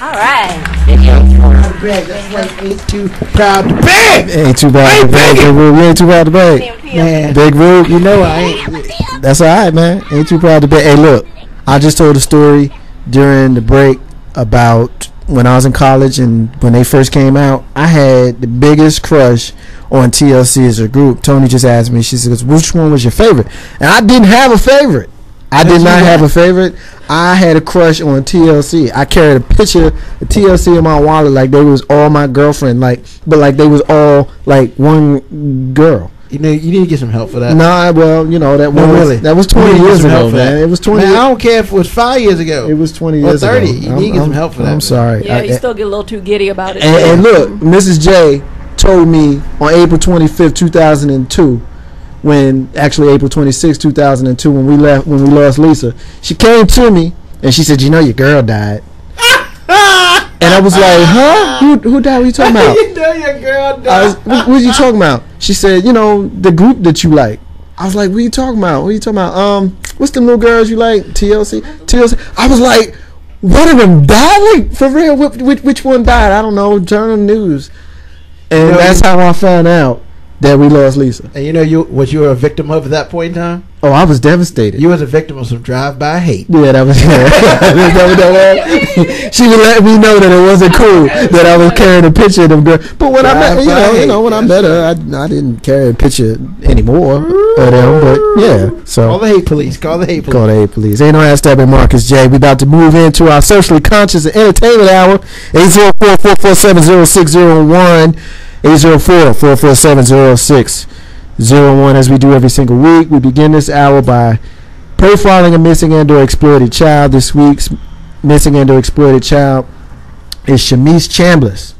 All right. That's like ain't too proud to beg. Ain't too proud to beg. Big Rube, you ain't too proud to beg. Man, Big Rube, you know I ain't. that's all right, man. Ain't too proud to beg. Hey, look, I just told a story during the break about when I was in college and when they first came out. I had the biggest crush on TLC as a group. Tony just asked me, she says, which one was your favorite? And I didn't have a favorite. I did not have a favorite. I had a crush on TLC. I carried a picture of TLC in my wallet like they was all my girlfriend, but like they was all like one girl. You know, you need to get some help for that. Nah, well, you know that was 20 years ago, man. It was 20. Man, I don't care if it was 5 years ago. It was 20 years ago. 30. You need to get some help for that. I'm sorry. Yeah, you still get a little too giddy about it. And look, Mrs. J told me on April 25th, 2002. April 26, 2002, when we lost Lisa, she came to me and she said, "You know your girl died." And I was like, "Huh? Who died? What are you talking about?" You know your girl died. What are you talking about? She said, "You know the group that you like." I was like, "What are you talking about? What are you talking about? What's them little girls you like? TLC." I was like, "One of them died? Like for real? Which one died? I don't know. Turn on the news." And that's how I found out that we lost Lisa. And you know what you were a victim of at that point in time? Oh, I was devastated. You was a victim of some drive-by hate. Yeah, that was she would let me know that it wasn't cool that I was carrying a picture of them girls. But when I met her, I didn't carry a picture anymore of them. But yeah, so call the hate police. Call the hate police. Ain't no ass Steppin, Marcus J. We about to move into our socially conscious and entertainment hour. 804-447-0601. 804-447-0601. As we do every single week, we begin this hour by profiling a missing and/or exploited child. This week's missing and/or exploited child is Shamice Chambliss.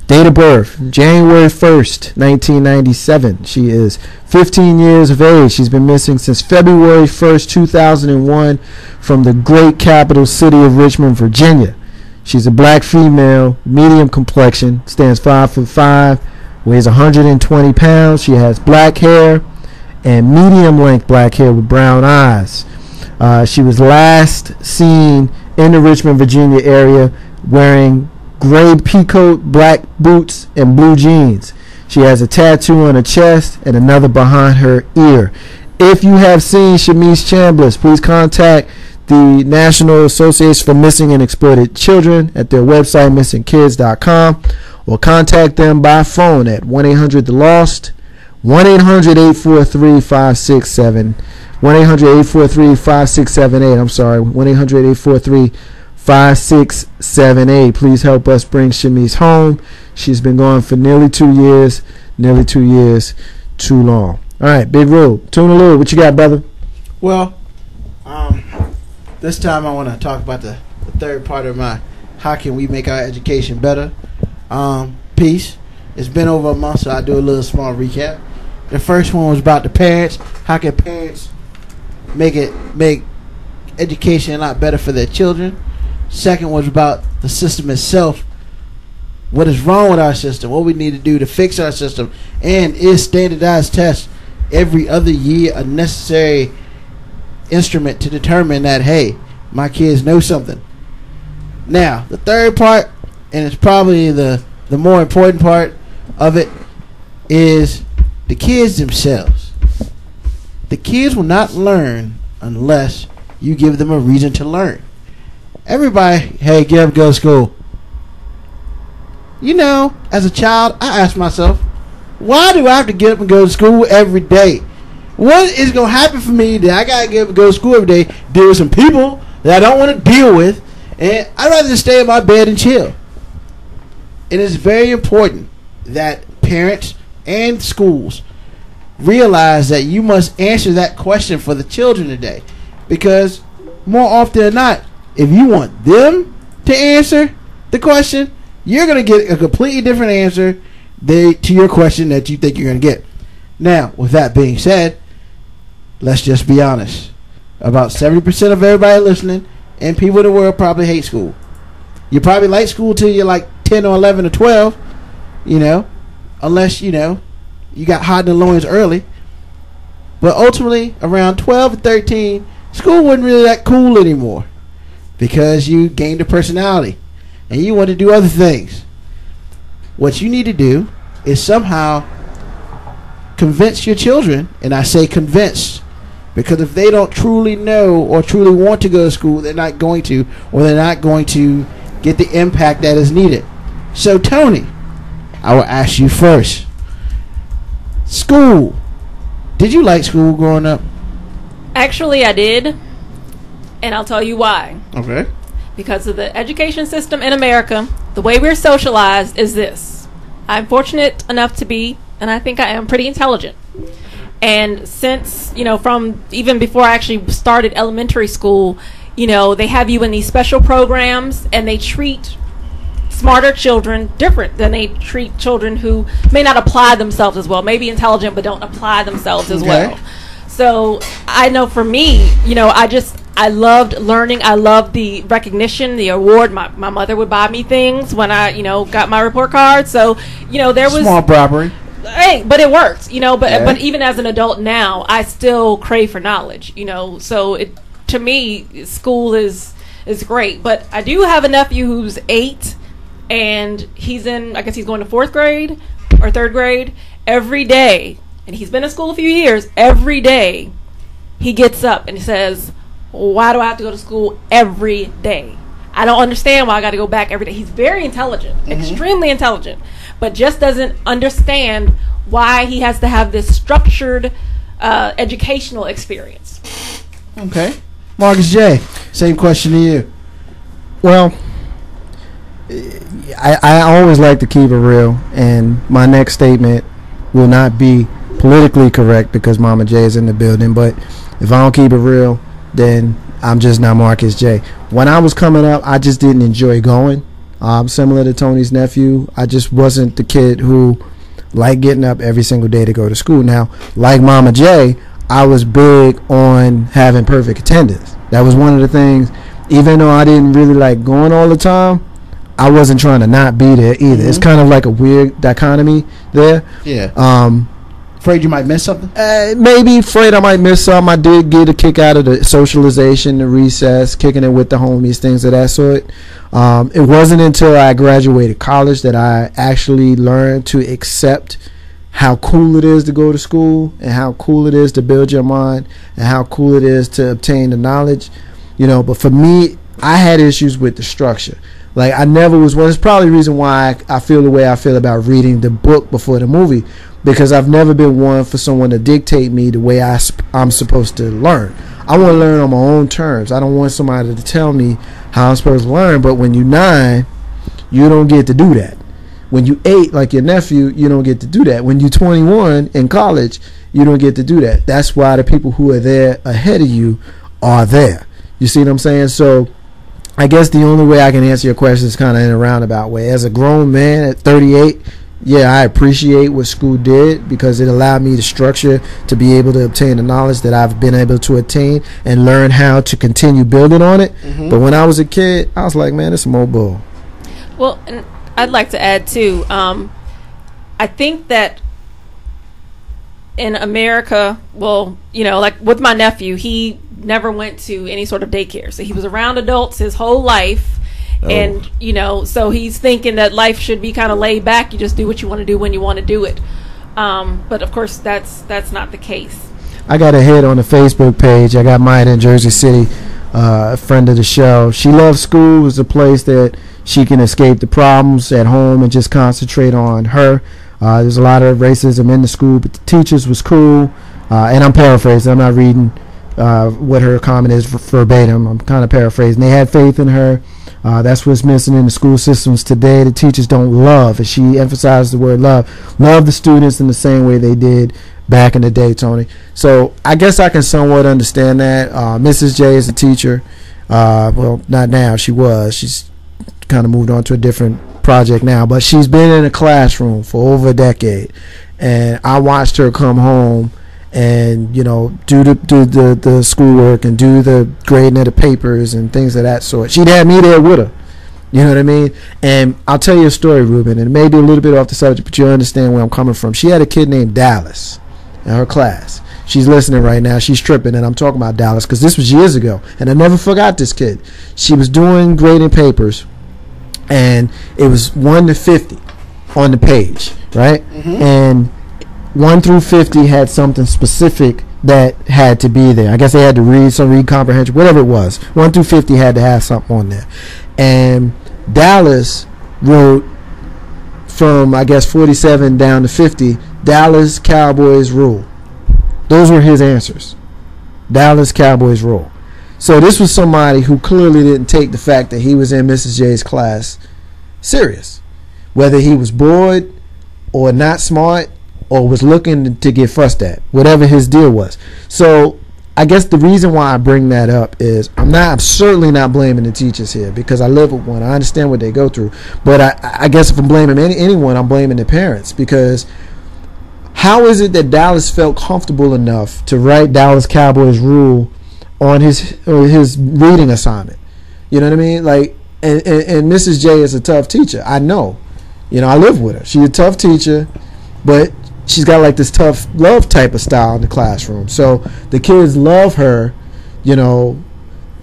Date of birth, January 1st, 1997. She is 15 years of age. She's been missing since February 1st, 2001 from the great capital city of Richmond, Virginia. She's a black female, medium complexion, stands 5'5", weighs 120 pounds. She has black hair and medium length black hair with brown eyes. She was last seen in the Richmond, Virginia area wearing gray peacoat, black boots, and blue jeans. She has a tattoo on her chest and another behind her ear. If you have seen Shamice Chambliss, please contact the National Association for Missing and Exploited Children at their website, missingkids.com, or contact them by phone at 1-800-THE-LOST, 1-800-843-5678. 1-800-843-5678. I'm sorry, 1-800-843-5678. Please help us bring Shamice home. She's been gone for nearly 2 years. Too long. All right, Big Rube, Tuna Lube, what you got, brother? Well, this time I want to talk about the third part of my how can we make our education better piece. It's been over a month, so I'll do a little small recap. The first one was about the parents. How can parents make education a lot better for their children? Second was about the system itself. What is wrong with our system? What we need to do to fix our system? And is standardized tests every other year a necessary instrument to determine that, hey, my kids know something? Now, the third part, and it's probably the more important part of it, is the kids themselves. The kids will not learn unless you give them a reason to learn. Everybody, hey, get up, go to school. You know, as a child, I asked myself, why do I have to get up and go to school every day? What is going to happen for me that I got to get up and go to school every day, deal with some people that I don't want to deal with, and I'd rather just stay in my bed and chill. It is very important that parents and schools realize that you must answer that question for the children today. Because more often than not, if you want them to answer the question, you're going to get a completely different answer to your question that you think you're going to get. Now, with that being said, let's just be honest. About 70% of everybody listening and people in the world probably hate school. You probably like school till you're like 10 or 11 or 12, you know, unless, you know, you got hot in the loins early. But ultimately, around 12 or 13, school wasn't really that cool anymore because you gained a personality. and you want to do other things, what you need to do is somehow convince your children, and I say convince, because if they don't truly know or truly want to go to school, they're not going to, or they're not going to get the impact that is needed. So, Tony, I will ask you first. School. Did you like school growing up? Actually, I did, and I'll tell you why. Okay. Because of the education system in America, the way we're socialized is this. I'm fortunate enough to be, and I think I am, pretty intelligent. And since, from even before I actually started elementary school, they have you in these special programs, and they treat smarter children different than they treat children who may not apply themselves as well, maybe intelligent but don't apply themselves as well. So I know for me, I loved learning. I loved the recognition, the award. My mother would buy me things when I, got my report card. So, there was small bribery. Hey, but it worked, but even as an adult now, I still crave for knowledge, so to me, school is great. But I do have a nephew who's 8, and he's I guess he's going to 4th grade or 3rd grade. Every day, and he's been in school a few years, every day he gets up and he says, why do I have to go to school every day? I don't understand why I got to go back every day. He's very intelligent, extremely intelligent, but just doesn't understand why he has to have this structured educational experience. Okay. Marcus J., same question to you. Well, I always like to keep it real, and my next statement will not be politically correct because Mama J is in the building, but if I don't keep it real, then I'm just not Marcus J. When I was coming up, I just didn't enjoy going. Similar to Tony's nephew, I just wasn't the kid who liked getting up every single day to go to school. Now, like Mama J, I was big on having perfect attendance. That was one of the things, even though I didn't really like going all the time, I wasn't trying to not be there either. It's kind of like a weird dichotomy there. Yeah. Afraid you might miss something? Maybe afraid I might miss something. I did get a kick out of the socialization, the recess, kicking it with the homies, things of that sort. It wasn't until I graduated college that I actually learned to accept how cool it is to go to school and how cool it is to build your mind and how cool it is to obtain the knowledge. But for me, I had issues with the structure. Like, I never was one. It's probably the reason why I feel the way I feel about reading the book before the movie, because I've never been one for someone to dictate me the way I'm supposed to learn. I want to learn on my own terms. I don't want somebody to tell me how I'm supposed to learn. But when you're 9, you don't get to do that. When you're 8, like your nephew, you don't get to do that. When you're 21 in college, you don't get to do that. That's why the people who are there ahead of you are there. You see what I'm saying? So I guess the only way I can answer your question is kind of in a roundabout way. As a grown man at 38, yeah, I appreciate what school did because it allowed me the structure to be able to obtain the knowledge that I've been able to attain and learn how to continue building on it. But when I was a kid, I was like, man, it's some old bull. Well, and I'd like to add, too, I think that in America, well, like with my nephew, he never went to any sort of daycare. So he was around adults his whole life. And, so he's thinking that life should be kind of laid back. You just do what you want to do when you want to do it. But, of course, that's not the case. I got a hit on the Facebook page. I got Maya in Jersey City, a friend of the show. She loves school. It's a place that she can escape the problems at home and just concentrate on her. There's a lot of racism in the school, but the teachers was cool. And I'm paraphrasing. I'm not reading what her comment is verbatim. I'm kind of paraphrasing. They had faith in her. That's what's missing in the school systems today. The teachers don't love, and she emphasized the word love the students in the same way they did back in the day, Tony. So I guess I can somewhat understand that. Mrs. J is a teacher. Well, not now. She was. She's kind of moved on to a different project now, but she's been in a classroom for over a decade, and I watched her come home and do the schoolwork and do the grading of the papers and things of that sort. She'd have me there with her. You know what I mean? And I'll tell you a story, Ruben, and it may be a little bit off the subject, but you'll understand where I'm coming from. She had a kid named Dallas in her class. She's listening right now. She's tripping, and I'm talking about Dallas because this was years ago, and I never forgot this kid. She was doing grading papers, and it was 1 to 50 on the page, right? And 1 through 50 had something specific that had to be there. I guess they had to read comprehension, whatever it was. 1 through 50 had to have something on there. And Dallas wrote from, I guess, 47 down to 50, Dallas Cowboys rule. Those were his answers. Dallas Cowboys rule. So this was somebody who clearly didn't take the fact that he was in Mrs. J's class serious. Whether he was bored or not smart or was looking to get fussed at, whatever his deal was. So I guess the reason why I bring that up is I'm certainly not blaming the teachers here, because I live with one. I understand what they go through. But I guess if I'm blaming anyone, I'm blaming the parents, because how is it that Dallas felt comfortable enough to write Dallas Cowboys rule on his reading assignment? You know what I mean? Like, and Mrs. J is a tough teacher. I know. You know, I live with her. She's a tough teacher, but she's got like this tough love type of style in the classroom. So the kids love her, you know,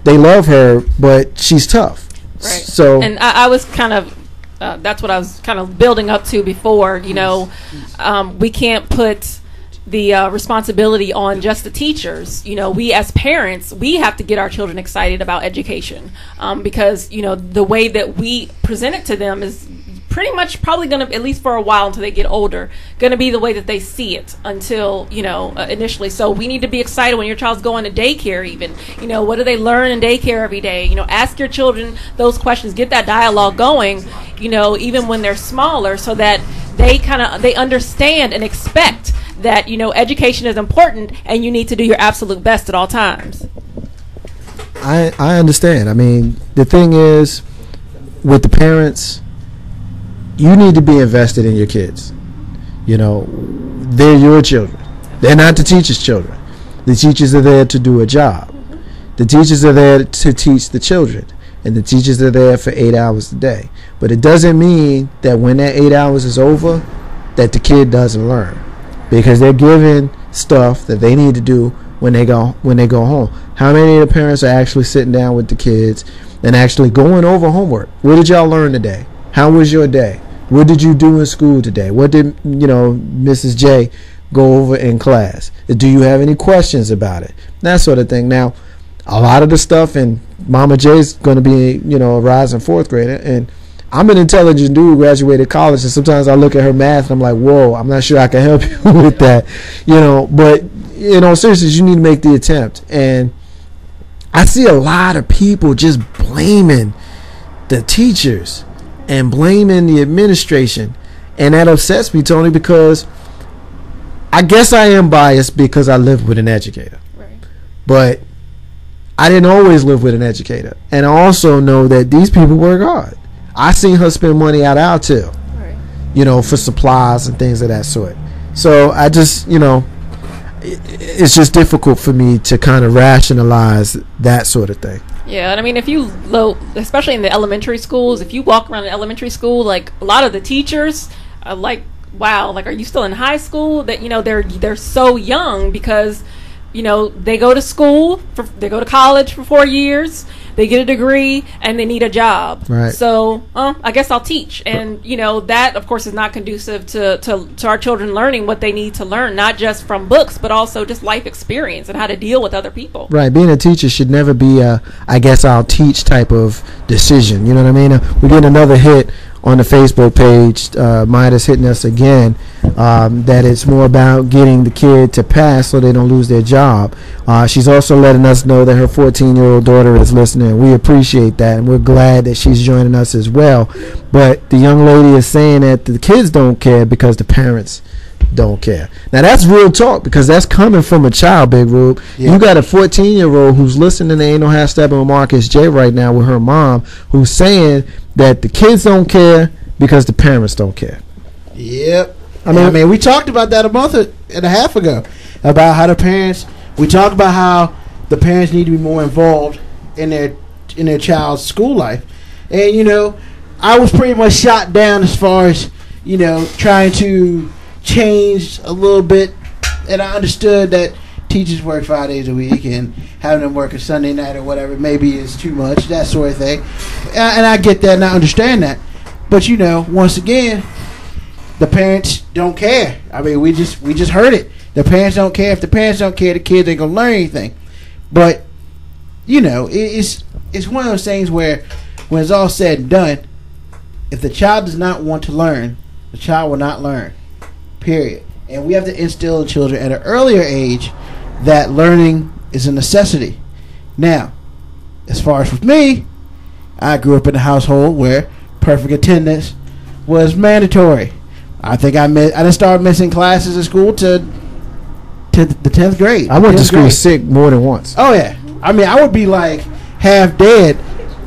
they love her, but she's tough. Right. So, and I was kind of, that's what I was kind of building up to before, you know, we can't put the responsibility on just the teachers. You know, we as parents, we have to get our children excited about education, because, you know, the way that we present it to them is pretty much probably going to, at least for a while until they get older, going to be the way that they see it until, you know, initially. So we need to be excited when your child's going to daycare even. You know, what do they learn in daycare every day? You know, ask your children those questions. Get that dialogue going, you know, even when they're smaller, so that they understand and expect that, you know, education is important and you need to do your absolute best at all times. I understand. I mean, the thing is, with the parents, you need to be invested in your kids. You know, they're your children. They're not the teacher's children. The teachers are there to do a job. The teachers are there to teach the children. And the teachers are there for 8 hours a day. But it doesn't mean that when that 8 hours is over, that the kid doesn't learn. Because they're given stuff that they need to do when they go home. How many of the parents are actually sitting down with the kids and actually going over homework? What did y'all learn today? How was your day? What did you do in school today? What did, you know, Mrs. J go over in class? Do you have any questions about it? That sort of thing. Now, a lot of the stuff, and Mama J's going to be, you know, a rising fourth grader, and I'm an intelligent dude, graduated college, and sometimes I look at her math and I'm like, whoa, I'm not sure I can help you with that, you know. But, you know, seriously, you need to make the attempt. And I see a lot of people just blaming the teachers and blaming the administration, and that upsets me, Tony, because I guess I am biased because I live with an educator. Right. But I didn't always live with an educator, and I also know that these people work hard. I seen her spend money out our till, right, you know, for supplies and things of that sort. So I just, you know, it's just difficult for me to kind of rationalize that sort of thing. Yeah, and I mean, if you especially in the elementary schools, if you walk around an elementary school, like a lot of the teachers are like, wow, like, are you still in high school? That, you know, they're so young because, you know, they go to school, they go to college for 4 years, they get a degree, and they need a job. Right. So, I guess I'll teach. And, you know, that, of course, is not conducive to our children learning what they need to learn, not just from books, but also just life experience and how to deal with other people. Right. Being a teacher should never be a, I guess I'll teach type of decision. You know what I mean? We're getting another hit on the Facebook page. Maida's hitting us again, that it's more about getting the kid to pass so they don't lose their job. She's also letting us know that her 14-year-old daughter is listening. We appreciate that, and we're glad that she's joining us as well. But the young lady is saying that the kids don't care because the parents don't care. Now that's real talk, because that's coming from a child, Big Rube. Yeah. You got a 14-year-old who's listening to Ain't No Half Steppin' with Marcus J right now with her mom, who's saying that the kids don't care because the parents don't care. Yep. I mean, we talked about that a month and a half ago, about how we talked about how the parents need to be more involved in their child's school life. And, you know, I was pretty much shot down as far as, you know, trying to change a little bit, and I understood that teachers work 5 days a week, and having them work a Sunday night or whatever maybe is too much, that sort of thing. And I get that and I understand that. But, you know, once again, the parents don't care. I mean, we just heard it. The parents don't care. If the parents don't care, the kids ain't going to learn anything. But, you know, it's one of those things where when it's all said and done, if the child does not want to learn, the child will not learn, period. And we have to instill in children at an earlier age that learning is a necessity. Now, as far as with me, I grew up in a household where perfect attendance was mandatory. I think I didn't start missing classes at school to the 10th grade. I went to school sick more than once. Oh, yeah. I mean, I would be like half dead.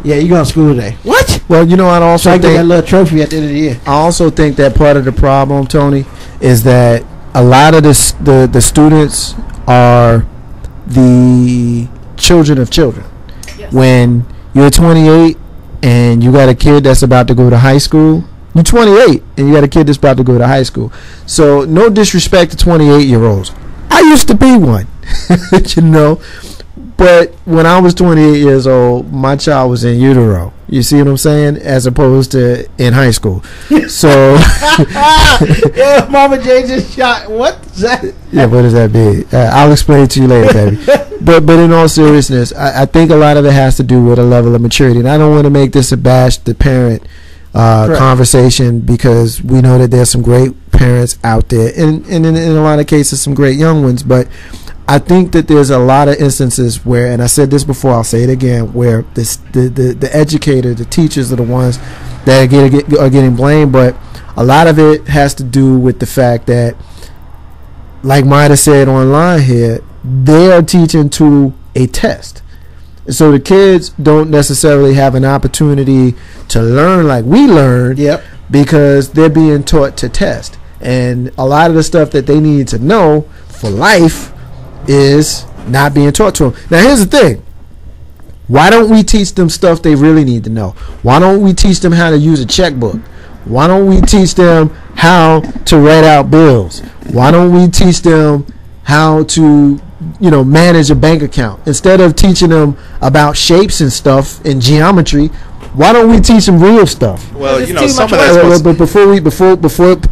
Yeah, you going to school today. What? Well, you know, I also so I think get that little trophy at the end of the year. I also think that part of the problem, Tony, is that a lot of the students are the children of children. Yes. When you're 28 and you got a kid that's about to go to high school, you're 28 and you got a kid that's about to go to high school. So no disrespect to 28-year-olds. I used to be one, you know. But when I was 28 years old, my child was in utero. You see what I'm saying? As opposed to in high school. So, yeah, Mama J just shot. What's that? Yeah, what does that be? I'll explain it to you later, baby. But in all seriousness, I think a lot of it has to do with a level of maturity. And I don't want to make this a bash the parent conversation, because we know that there's some great parents out there, and in a lot of cases some great young ones. But I think that there's a lot of instances where, and I said this before, I'll say it again, where the educator, the teachers are the ones that are getting blamed. But a lot of it has to do with the fact that, like Maida said online here, they are teaching to a test. So the kids don't necessarily have an opportunity to learn like we learned, because they're being taught to test. And a lot of the stuff that they need to know for life is not being taught to them. Now, here's the thing. Why don't we teach them stuff they really need to know? Why don't we teach them how to use a checkbook? Why don't we teach them how to write out bills? Why don't we teach them how to, manage a bank account? Instead of teaching them about shapes and stuff and geometry, why don't we teach them real stuff? Well, some of that's but before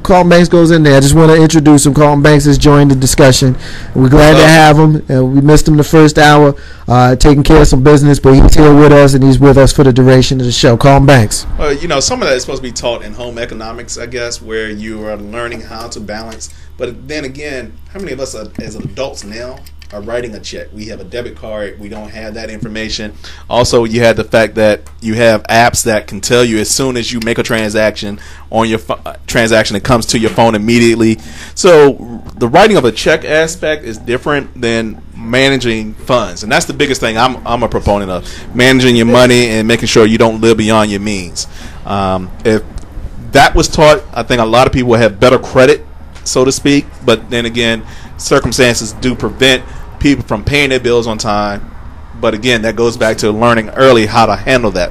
Carlton Banks goes in there, I just want to introduce him. Carlton Banks has joined the discussion. We're glad to have him. We missed him the first hour, taking care of some business, but he's here with us, and he's with us for the duration of the show. Carlton Banks. Well, some of that is supposed to be taught in home economics, I guess, where you are learning how to balance. But then again, how many of us as adults now are writing a check? We have a debit card. We don't have that information. Also, you had the fact that you have apps that can tell you as soon as you make a transaction on your transaction, it comes to your phone immediately. So the writing of a check aspect is different than managing funds, and that's the biggest thing I'm a proponent of: managing your money and making sure you don't live beyond your means. If that was taught, I think a lot of people would have better credit, so to speak. But then again, circumstances do prevent people from paying their bills on time. But again, that goes back to learning early how to handle that.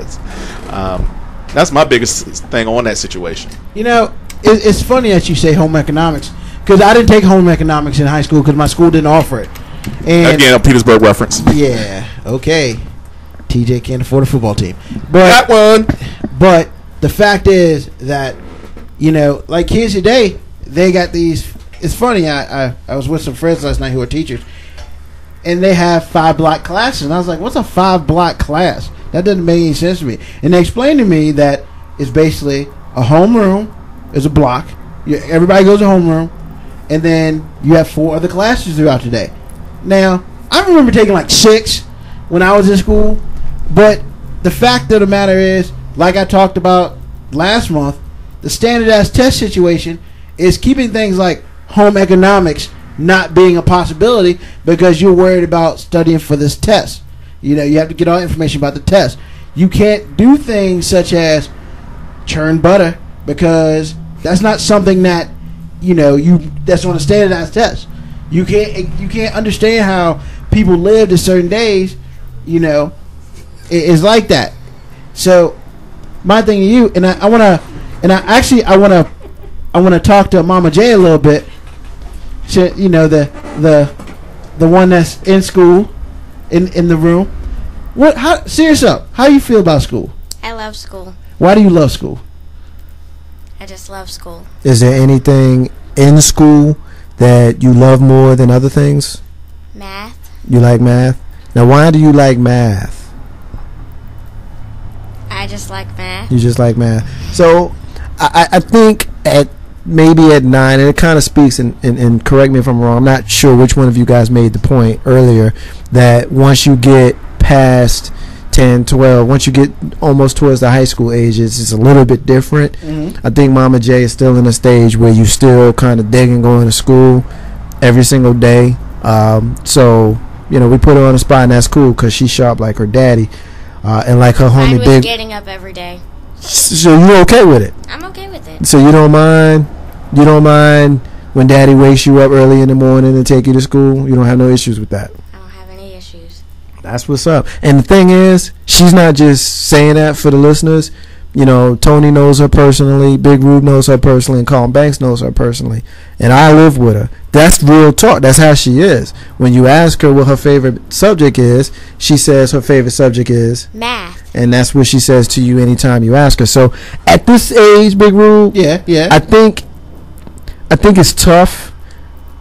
That's my biggest thing on that situation. It's funny that you say home economics, because I didn't take home economics in high school because my school didn't offer it. And again, a Petersburg reference. Yeah, okay. TJ can't afford a football team. But that one. But the fact is that, like kids today, they got these. It's funny. I was with some friends last night who are teachers, and they have 5 block classes. And I was like, what's a 5 block class? That doesn't make any sense to me. And they explained to me that it's basically a homeroom is a block. Everybody goes to homeroom, and then you have 4 other classes throughout the day. Now, I remember taking like 6 when I was in school, but the fact of the matter is, like I talked about last month, the standardized test situation is keeping things like home economics not being a possibility because you're worried about studying for this test. You have to get all the information about the test. You can't do things such as churn butter because that's not something that that's on a standardized test. You can't understand how people lived in certain days. It's like that. So my thing to you, and I want to talk to Mama J a little bit. So, the the one that's in school, in the room. Serious up. How do you feel about school? I love school. Why do you love school? I just love school. Is there anything in school that you love more than other things? Math. You like math? Now, why do you like math? I just like math. You just like math. So, I think maybe at 9, and it kind of speaks, and correct me if I'm wrong, I'm not sure which one of you guys made the point earlier, that once you get past 10, 12, once you get almost towards the high school ages, it's a little bit different. Mm-hmm. I think Mama J is still in a stage where you still kind of digging going to school every single day. So, we put her on the spot, and that's cool because she's sharp like her daddy. And like her homie I was Big. getting up every day. So you're okay with it? I'm okay with it. So you don't mind when daddy wakes you up early in the morning and take you to school? You don't have no issues with that? I don't have any issues. That's what's up. And the thing is, she's not just saying that for the listeners. Tony knows her personally, Big Rube knows her personally, and Colin Banks knows her personally. And I live with her. That's real talk. That's how she is. When you ask her what her favorite subject is, she says her favorite subject is math. And that's what she says to you anytime you ask her. So at this age, Big Rube, yeah, I think it's tough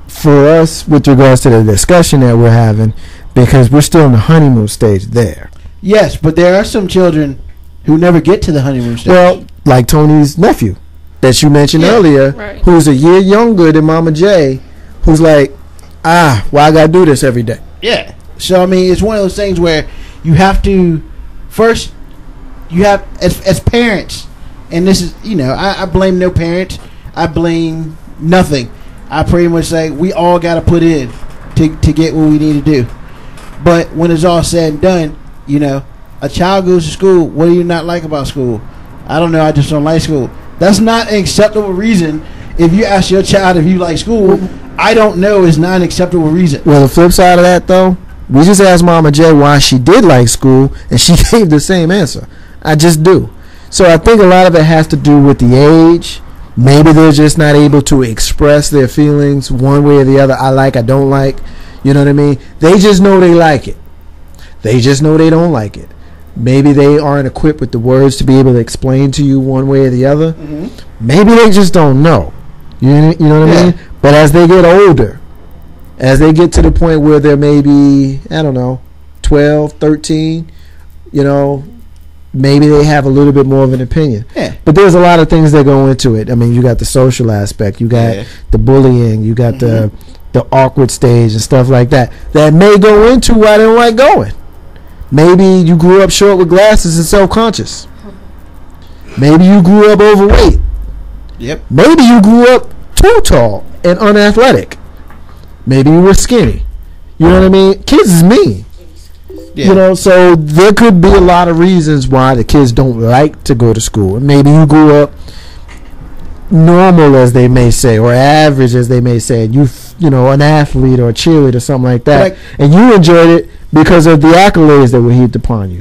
for us with regards to the discussion that we're having because we're still in the honeymoon stage there. Yes, but there are some children who never get to the honeymoon stage. Well, like Tony's nephew that you mentioned earlier, right, who's a year younger than Mama J, who's like, why I gotta do this every day? Yeah. So, I mean, it's one of those things where you have to, first, you have, as parents, and this is, I blame no parent. I blame nothing. I pretty much say we all got to put in to get what we need to do. But when it's all said and done, a child goes to school. What do you not like about school? I don't know. I just don't like school. That's not an acceptable reason. If you ask your child if you like school, I don't know is not an acceptable reason. Well, the flip side of that, though, we just asked Mama J why she did like school, and she gave the same answer. I just do. So I think a lot of it has to do with the age. Maybe they're just not able to express their feelings one way or the other. I like, I don't like. You know what I mean? They just know they like it. They just know they don't like it. Maybe they aren't equipped with the words to be able to explain to you one way or the other. Mm-hmm. Maybe they just don't know. You know what I mean? But as they get older, as they get to the point where they're maybe, 12, 13, maybe they have a little bit more of an opinion. Yeah. But there's a lot of things that go into it. I mean, you got the social aspect. You got the bullying. You got the awkward stage and stuff like that may go into why they don't like going. Maybe you grew up short with glasses and self-conscious. Maybe you grew up overweight. Yep. Maybe you grew up too tall and unathletic. Maybe you were skinny. You know what I mean? Kids is mean. Yeah. So there could be a lot of reasons why the kids don't like to go to school. Maybe you grew up normal, as they may say, or average, as they may say, and an athlete or a cheerleader or something like that, and you enjoyed it because of the accolades that were heaped upon you.